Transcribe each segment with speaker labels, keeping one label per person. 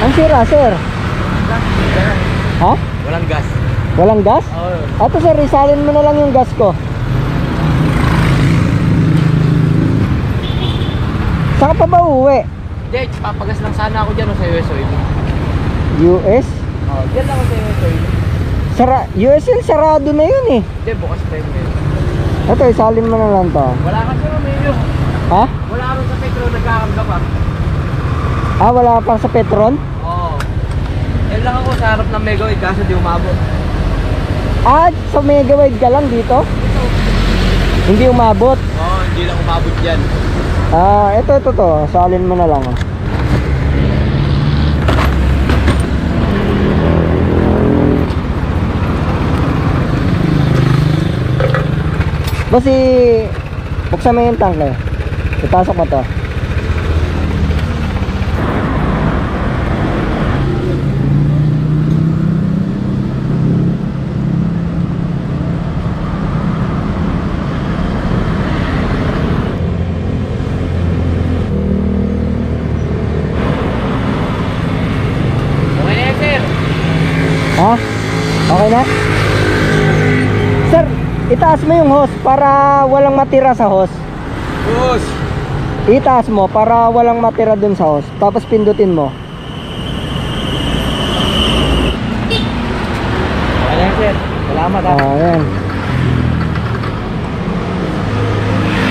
Speaker 1: Ang sira, sir? Ha?
Speaker 2: Walang gas.
Speaker 1: Walang gas?
Speaker 2: Oo.
Speaker 1: Ato sir, isalin mo na lang yung gas ko. Saan ka pa ba uuwi?
Speaker 2: Hindi, papagas lang sana ako dyan sa US Oil.
Speaker 1: US?
Speaker 2: Oo, dyan lang ako sa US Oil.
Speaker 1: US Oil, sarado na yun eh.
Speaker 2: Hindi, bukas pa yun.
Speaker 1: Ito, isalin mo na lang to.
Speaker 2: Wala kasi Romeo.
Speaker 1: Ha?
Speaker 2: Wala ka sa Petro, nagkakamda pa.
Speaker 1: Ah, wala pa sa Petron?
Speaker 2: Oo. Yan lang ako sa harap ng Mega Oil kaso di umabot.
Speaker 1: Ah, sa Mega Wide ka lang dito? Hindi umabot?
Speaker 2: Oo, hindi lang umabot dyan.
Speaker 1: Ah, ito to. Salin mo na lang. Oh. Basi, buksan mo yung tank na yun. Ipasok mo to.
Speaker 2: Okay na yan, sir.
Speaker 1: Ha? Okay na? Sir, itaas mo yung hose para walang matira sa hose.
Speaker 2: Boss!
Speaker 1: Itaas mo para walang matira dun sa hose. Tapos pindutin mo.
Speaker 2: Okay na yan, sir. Salamat ha.
Speaker 1: Ayan.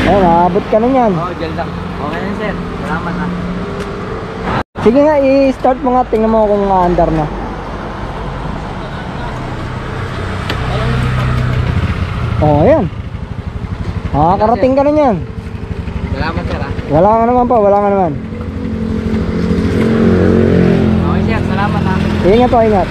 Speaker 1: Ayan, naabot ka na yan.
Speaker 2: Oo, dyan lang. Okay na yan, sir. Salamat ha.
Speaker 1: Sige nga, i-start mo nga. Tingnan mo kung andar na. Oh, ayan. Karating ka na yan.
Speaker 2: Salamat, sir ha.
Speaker 1: Wala ka naman pa, wala ka naman.
Speaker 2: Okay, sir. Salamat ha.
Speaker 1: Ingat po, ingat.